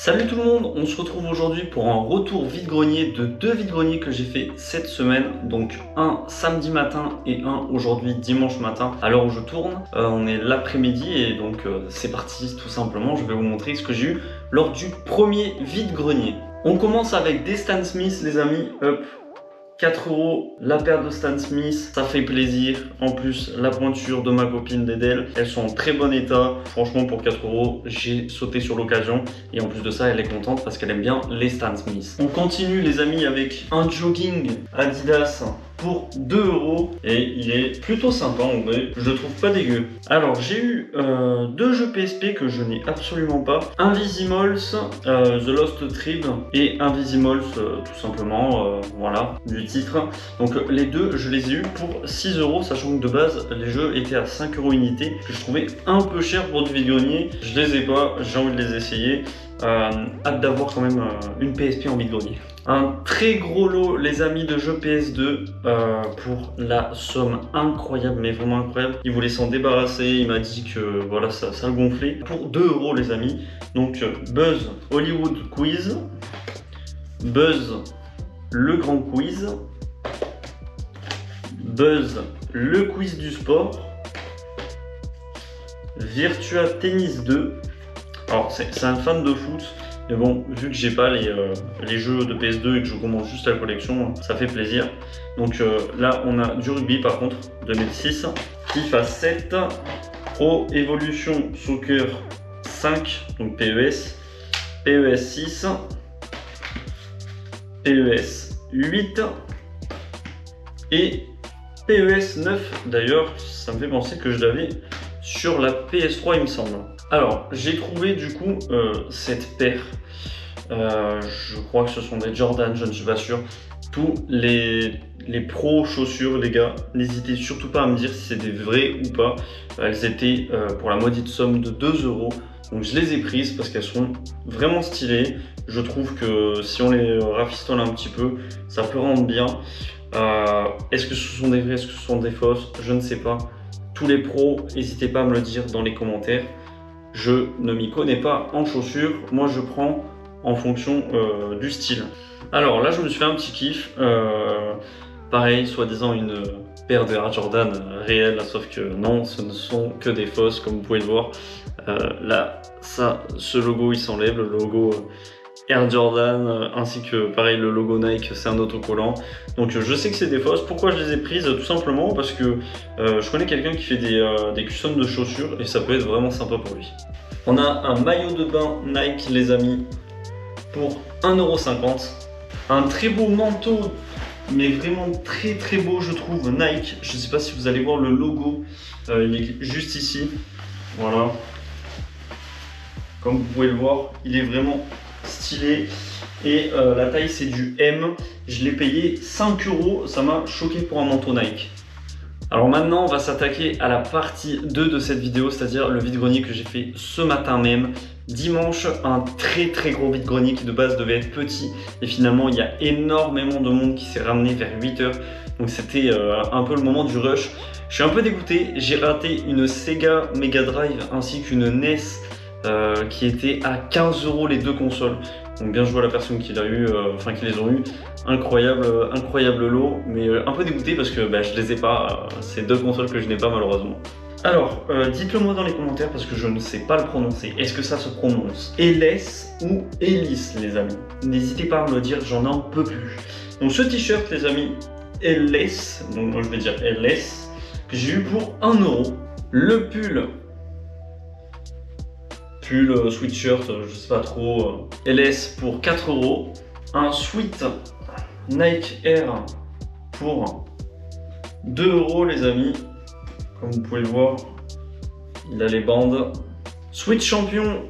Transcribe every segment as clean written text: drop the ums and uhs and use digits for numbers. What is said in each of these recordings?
Salut tout le monde, on se retrouve aujourd'hui pour un retour vide-grenier de deux vide-greniers que j'ai fait cette semaine. Donc un samedi matin et un aujourd'hui dimanche matin à l'heure où je tourne. On est l'après-midi et donc c'est parti tout simplement. Je vais vous montrer ce que j'ai eu lors du premier vide-grenier. On commence avec des Stan Smith les amis, hop. 4 € la paire de Stan Smith, ça fait plaisir. En plus, la pointure de ma copine d'Edel, elles sont en très bon état. Franchement, pour 4 €, j'ai sauté sur l'occasion. Et en plus de ça, elle est contente parce qu'elle aime bien les Stan Smith. On continue, les amis, avec un jogging Adidas pour 2 € et il est plutôt sympa en vrai, je le trouve pas dégueu. Alors j'ai eu deux jeux PSP que je n'ai absolument pas, Invisimals, The Lost Tribe et Invisimals tout simplement, voilà, du titre. Donc les deux je les ai eu pour 6 €, sachant que de base les jeux étaient à 5 € unité, que je trouvais un peu cher pour du vide-grenier. Je les ai pas, j'ai envie de les essayer. Hâte d'avoir quand même une PSP en vide-grenier. Un très gros lot les amis de jeux PS2 pour la somme incroyable, mais vraiment incroyable. Il voulait s'en débarrasser, il m'a dit que voilà ça le gonflait. Pour 2 € les amis. Donc Buzz Hollywood Quiz, Buzz le grand quiz, Buzz le quiz du sport, Virtua Tennis 2. Alors c'est un fan de foot, mais bon, vu que j'ai pas les jeux de PS2 et que je commence juste la collection, ça fait plaisir. Donc là on a du rugby par contre, 2006, FIFA 7, Pro Evolution Soccer 5, donc PES, PES 6, PES 8 et PES 9. D'ailleurs, ça me fait penser que je l'avais sur la PS3 il me semble. Alors, j'ai trouvé du coup cette paire. Je crois que ce sont des Jordan, je ne suis pas sûr. Tous les pros chaussures, les gars, n'hésitez surtout pas à me dire si c'est des vrais ou pas. Elles étaient pour la maudite somme de 2 €. Donc je les ai prises parce qu'elles sont vraiment stylées. Je trouve que si on les rafistole un petit peu, ça peut rendre bien. Est-ce que ce sont des vrais, est-ce que ce sont des fausses? Je ne sais pas. Tous les pros, n'hésitez pas à me le dire dans les commentaires. Je ne m'y connais pas en chaussures, moi je prends en fonction du style. Alors là je me suis fait un petit kiff, pareil, soi-disant une paire de Air Jordan réelle, sauf que non, ce ne sont que des fausses comme vous pouvez le voir. Là, ça, ce logo il s'enlève, le logo Air Jordan, ainsi que pareil le logo Nike, c'est un autocollant. Donc je sais que c'est des fausses. Pourquoi je les ai prises? Tout simplement parce que je connais quelqu'un qui fait des customs de chaussures et ça peut être vraiment sympa pour lui. On a un maillot de bain Nike les amis pour 1,50 €. Un très beau manteau, mais vraiment très beau je trouve, Nike. Je ne sais pas si vous allez voir le logo, il est juste ici. Voilà. Comme vous pouvez le voir, il est vraiment stylé et la taille c'est du M. Je l'ai payé 5 €, ça m'a choqué pour un manteau Nike. Alors maintenant on va s'attaquer à la partie 2 de cette vidéo, c'est-à-dire le vide-grenier que j'ai fait ce matin même. Dimanche, un très gros vide-grenier qui de base devait être petit et finalement il y a énormément de monde qui s'est ramené vers 8 h. Donc c'était un peu le moment du rush. Je suis un peu dégoûté, j'ai raté une Sega Mega Drive ainsi qu'une NES qui était à 15 € les deux consoles. Donc bien joué à la personne qui l'a eu, enfin qui les ont eu. Incroyable lot, mais un peu dégoûté parce que je les ai pas, ces deux consoles que je n'ai pas malheureusement. Alors, dites-le moi dans les commentaires parce que je ne sais pas le prononcer. Est-ce que ça se prononce Eles ou Elis les amis? N'hésitez pas à me le dire, j'en en peux plus. Donc ce t-shirt les amis, Eles, donc moi je vais dire Eles, que j'ai eu pour 1 €. Le pull sweatshirt, je sais pas trop, LS pour 4 €. Un sweat Nike Air pour 2 € les amis. Comme vous pouvez le voir, il a les bandes. Sweat Champion,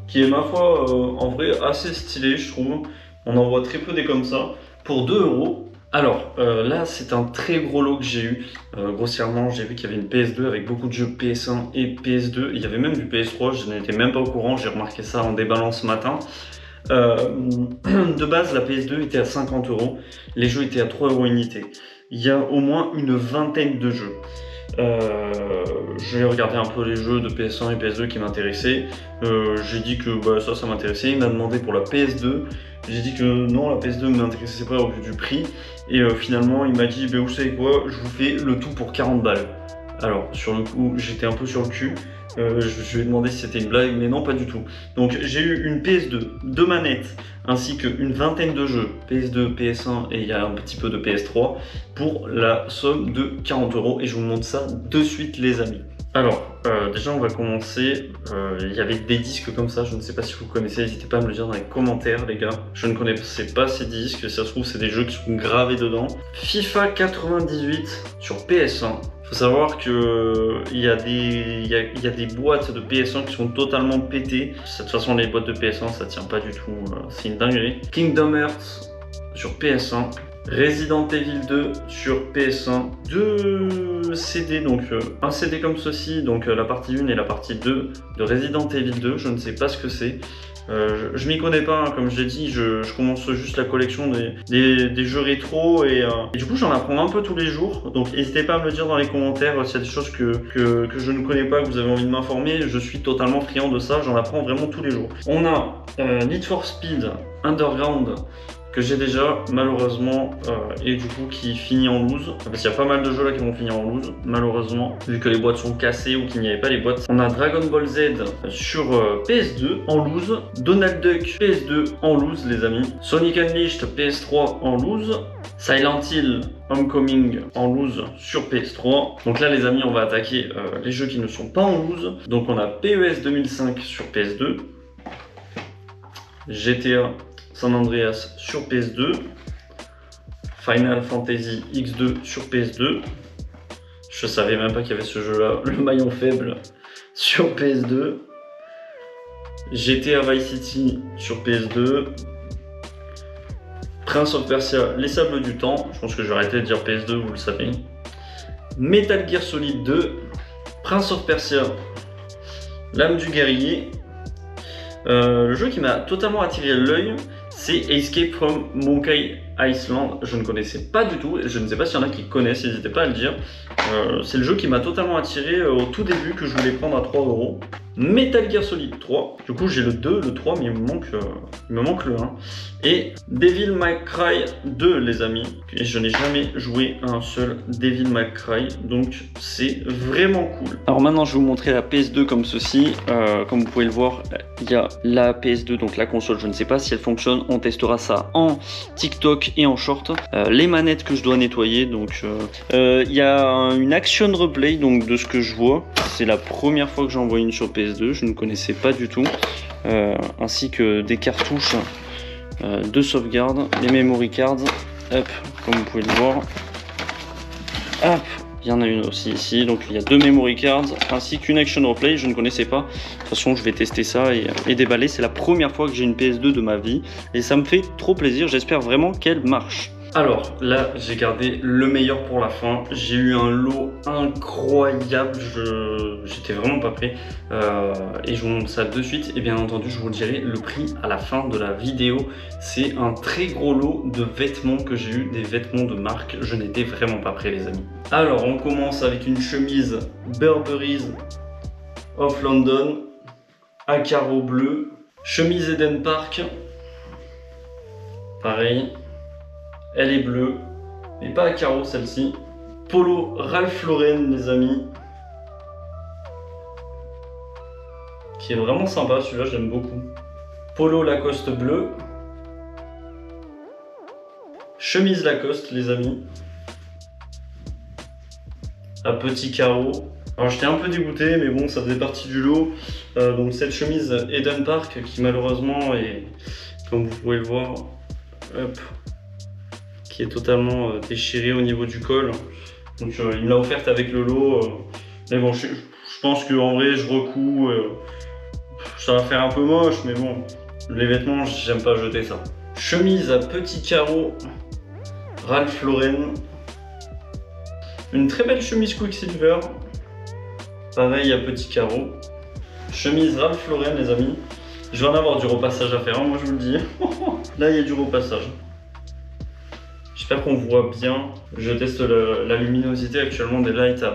qui est ma foi en vrai assez stylé je trouve. On en voit très peu des comme ça, pour 2 €. Alors là c'est un très gros lot que j'ai eu, grossièrement j'ai vu qu'il y avait une PS2 avec beaucoup de jeux PS1 et PS2, il y avait même du PS3, je n'étais même pas au courant, j'ai remarqué ça en déballant ce matin. De base la PS2 était à 50 €, les jeux étaient à 3 € unité, il y a au moins une vingtaine de jeux. J'ai regardé un peu les jeux de PS1 et PS2 qui m'intéressaient. J'ai dit que bah, ça m'intéressait. Il m'a demandé pour la PS2. J'ai dit que non, la PS2 ne m'intéressait pas au vu du prix. Et finalement, il m'a dit, bah, vous savez quoi, je vous fais le tout pour 40 balles. Alors, sur le coup, j'étais un peu sur le cul. Je lui ai demandé si c'était une blague, mais non, pas du tout. Donc, j'ai eu une PS2, 2 manettes, ainsi qu'une vingtaine de jeux, PS2, PS1 et il y a un petit peu de PS3, pour la somme de 40 €. Et je vous montre ça de suite, les amis. Alors, déjà, on va commencer. Il y avait des disques comme ça, je ne sais pas si vous connaissez, n'hésitez pas à me le dire dans les commentaires, les gars. Je ne connaissais pas ces disques, si ça se trouve, c'est des jeux qui sont gravés dedans. FIFA 98 sur PS1. Il faut savoir que il y a des boîtes de PS1 qui sont totalement pétées. De toute façon, les boîtes de PS1, ça tient pas du tout. C'est une dinguerie. Kingdom Hearts sur PS1. Resident Evil 2 sur PS1. 2 CD, donc un CD comme ceci, donc la partie 1 et la partie 2 de Resident Evil 2. Je ne sais pas ce que c'est. Je m'y connais pas, hein, comme je l'ai dit, je commence juste la collection des jeux rétro et du coup j'en apprends un peu tous les jours. Donc n'hésitez pas à me le dire dans les commentaires s'il y a des choses que je ne connais pas, que vous avez envie de m'informer. Je suis totalement friand de ça, j'en apprends vraiment tous les jours. On a Need for Speed Underground, que j'ai déjà malheureusement et du coup qui finit en loose, parce qu'il y a pas mal de jeux là qui vont finir en loose malheureusement vu que les boîtes sont cassées ou qu'il n'y avait pas les boîtes. On a Dragon Ball Z sur PS2 en loose, Donald Duck PS2 en loose les amis, Sonic Unleashed PS3 en loose, Silent Hill Homecoming en loose sur PS3. Donc là les amis, on va attaquer les jeux qui ne sont pas en loose. Donc on a PES 2005 sur PS2, GTA San Andreas sur PS2, Final Fantasy X2 sur PS2. Je savais même pas qu'il y avait ce jeu là, le maillon faible sur PS2. GTA Vice City sur PS2. Prince of Persia, Les Sables du Temps. Je pense que je vais arrêter de dire PS2, vous le savez. Metal Gear Solid 2. Prince of Persia, L'Âme du Guerrier. Le jeu qui m'a totalement attiré l'œil, c'est Escape from Monkey Island. Je ne connaissais pas du tout, je ne sais pas s'il y en a qui connaissent, n'hésitez pas à le dire. C'est le jeu qui m'a totalement attiré au tout début, que je voulais prendre à 3 €. Metal Gear Solid 3, du coup j'ai le 2, le 3, mais il me manque le 1. Et Devil May Cry 2 les amis, et je n'ai jamais joué à un seul Devil May Cry, donc c'est vraiment cool. Alors maintenant je vais vous montrer la PS2 comme ceci. Comme vous pouvez le voir, il y a la PS2, donc la console, je ne sais pas si elle fonctionne, on testera ça en TikTok et en short. Les manettes que je dois nettoyer, donc il y a une action replay, donc de ce que je vois, c'est la première fois que j'en vois une sur PS2, je ne connaissais pas du tout, ainsi que des cartouches de sauvegarde, les memory cards, hop, comme vous pouvez le voir, hop, il y en a une aussi ici, donc il y a 2 memory cards ainsi qu'une action replay, je ne connaissais pas. De toute façon je vais tester ça et déballer, c'est la première fois que j'ai une PS2 de ma vie et ça me fait trop plaisir, j'espère vraiment qu'elle marche. Alors là j'ai gardé le meilleur pour la fin, j'ai eu un lot incroyable, j'étais vraiment pas prêt et je vous montre ça de suite et bien entendu je vous dirai le prix à la fin de la vidéo. C'est un très gros lot de vêtements que j'ai eu, des vêtements de marque, je n'étais vraiment pas prêt les amis. Alors on commence avec une chemise Burberry's of London à carreaux bleus, chemise Eden Park, pareil. Elle est bleue, mais pas à carreaux celle-ci. Polo Ralph Lauren les amis, qui est vraiment sympa, celui-là j'aime beaucoup. Polo Lacoste bleu. Chemise Lacoste les amis, à petits carreaux. Alors j'étais un peu dégoûté, mais bon ça faisait partie du lot. Donc cette chemise Eden Park qui malheureusement est, comme vous pouvez le voir, hop, qui est totalement déchirée au niveau du col. Donc il me l'a offerte avec le lot. Mais bon, je pense qu'en vrai, je recouds. Ça va faire un peu moche, mais bon, les vêtements, j'aime pas jeter ça. Chemise à petits carreaux, Ralph Lauren. Une très belle chemise Quicksilver. Pareil à petits carreaux. Chemise Ralph Lauren, les amis. Je vais en avoir du repassage à faire, hein, moi je vous le dis. Là, il y a du repassage. J'espère qu'on voit bien. Je teste la luminosité actuellement des lights à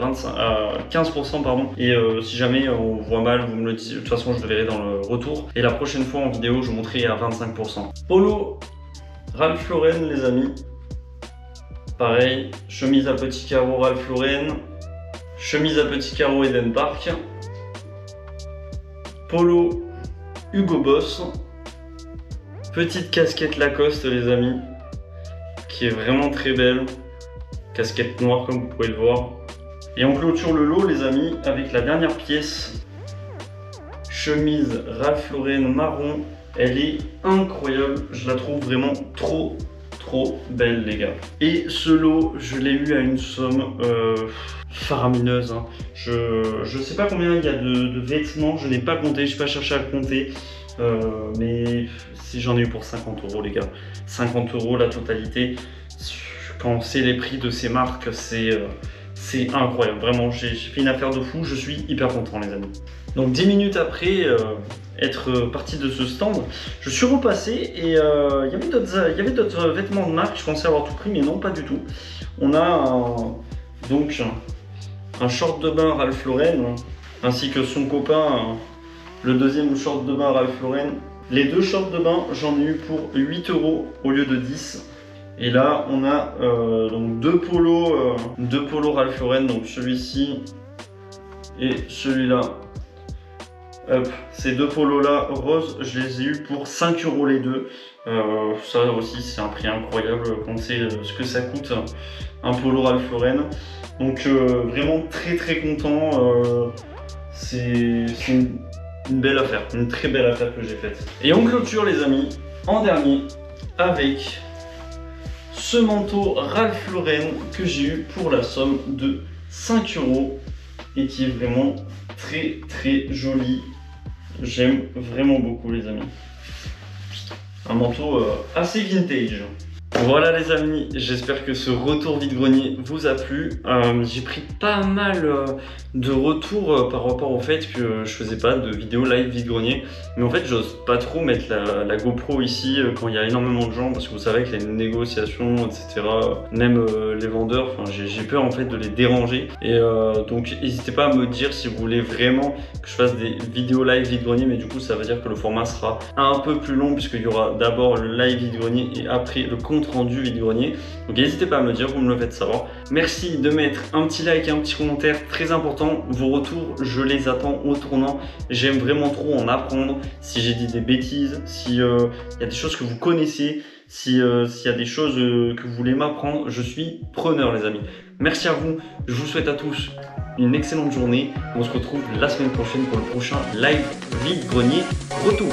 15%, pardon. Et si jamais on voit mal, vous me le dites. De toute façon, je le verrai dans le retour. Et la prochaine fois en vidéo, je vous montrerai à 25%. Polo Ralph Lauren, les amis. Pareil, chemise à petits carreaux Ralph Lauren. Chemise à petits carreaux Eden Park. Polo Hugo Boss. Petite casquette Lacoste, les amis, qui est vraiment très belle. Casquette noire comme vous pouvez le voir. Et on clôture le lot, les amis, avec la dernière pièce. Chemise Ralph Lauren marron. Elle est incroyable. Je la trouve vraiment trop belle, les gars. Et ce lot, je l'ai eu à une somme faramineuse. Hein. Je sais pas combien il y a de vêtements. Je n'ai pas compté. Je n'ai pas cherché à le compter. Mais si j'en ai eu pour 50 €, les gars. 50 € la totalité. Quand on sait les prix de ces marques, c'est incroyable. Vraiment, j'ai fait une affaire de fou. Je suis hyper content, les amis. Donc 10 minutes après être parti de ce stand, je suis repassé et il y avait d'autres vêtements de marque. Je pensais avoir tout pris, mais non, pas du tout. On a donc un short de bain Ralph Lauren, ainsi que son copain, le deuxième short de bain Ralph Lauren. Les deux shorts de bain, j'en ai eu pour 8 € au lieu de 10. Et là, on a donc deux polos Ralph Lauren, donc celui-ci et celui-là. Ces deux polos là roses, je les ai eu pour 5 € les deux. Ça aussi, c'est un prix incroyable quand on sait ce que ça coûte un polo Ralph Lauren. Donc vraiment très content. C'est une belle affaire, une très belle affaire que j'ai faite. Et on clôture, les amis, en dernier avec ce manteau Ralph Lauren que j'ai eu pour la somme de 5 € et qui est vraiment très joli. J'aime vraiment beaucoup, les amis. Un manteau assez vintage. Voilà, les amis, j'espère que ce retour vide-grenier vous a plu. J'ai pris pas mal de retours par rapport au fait que je faisais pas de vidéo live vide-grenier. Mais en fait, j'ose pas trop mettre la GoPro ici quand il y a énormément de gens, parce que vous savez que les négociations, etc., même les vendeurs, j'ai peur en fait de les déranger. Et donc n'hésitez pas à me dire si vous voulez vraiment que je fasse des vidéos live vide-grenier, mais du coup ça veut dire que le format sera un peu plus long, puisqu'il y aura d'abord le live vide-grenier et après le compte rendu vide-grenier. Donc n'hésitez pas à me dire, vous me le faites savoir. Merci de mettre un petit like et un petit commentaire, très important. Vos retours, je les attends au tournant. J'aime vraiment trop en apprendre. Si j'ai dit des bêtises, si y a des choses que vous connaissez, s'il y a des choses que vous voulez m'apprendre, je suis preneur, les amis. Merci à vous, je vous souhaite à tous une excellente journée. On se retrouve la semaine prochaine pour le prochain live vide-grenier retour.